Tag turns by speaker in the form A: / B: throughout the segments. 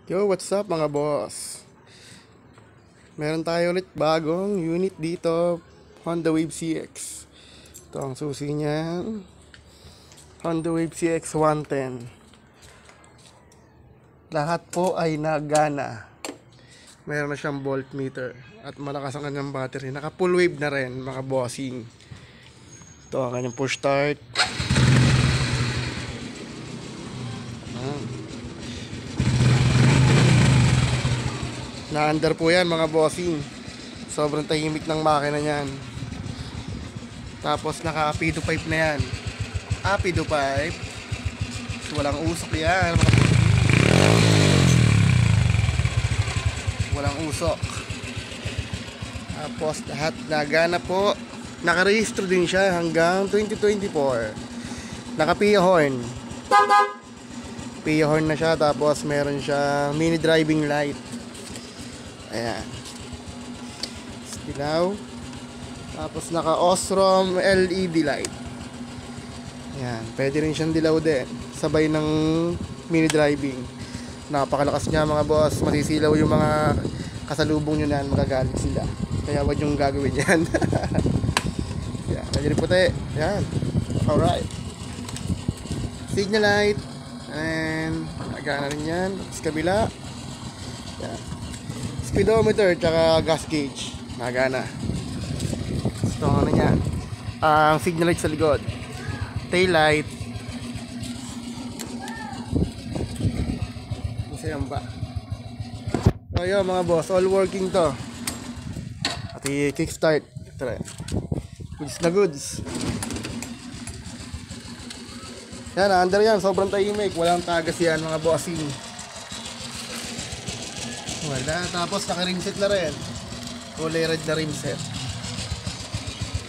A: Yo, what's up mga boss? Meron tayo ulit bagong unit dito, Honda Wave CX. Ito ang susi niyan, Honda Wave CX 110. Lahat po ay nagana. Meron na siyang voltmeter at malakas ang kanyang battery. Naka full wave na rin mga bossing. Ito ang kanyang push start. Na-under po yan mga bossing. Sobrang tahimik ng makina niyan. Tapos naka Apido pipe na yan. Apido pipe. Walang usok yan. Walang usok. Tapos lahat nagana po. Nakarehistro din siya hanggang 2024. Naka PIA horn. PIA horn na siya. Tapos meron siya mini driving light. Ayan. Dilaw. Tapos naka Osrom LED light. Ayan. Pwede rin siyang dilaw din. Sabay ng mini driving. Napakalakas niya mga boss. Masisilaw yung mga kasalubong nyo na. Magagalit sila. Kaya wag yung gagawin yan. Ayan. Pwede rin puti. Ayan. Alright. Signal light. And nagana rin yan. Sa kabila. Ayan. Speedometer tsaka gas gauge nagana. Ito ano yan, ang signal light sa likod, tail light, masayang ba. So yun mga boss, all working to. At i-kickstart goods na goods. Yan, under yan, sobrang tahimik, walang tagas yan mga bossing. Wala. Tapos naka-rimset na rin. Kulay red na rimset.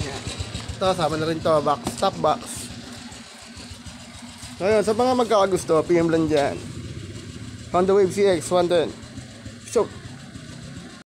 A: Yan. Ito, sama na rin to. Box, top box. So yun, sa mga magkakagusto, PM lang dyan. Honda Wave CX 110.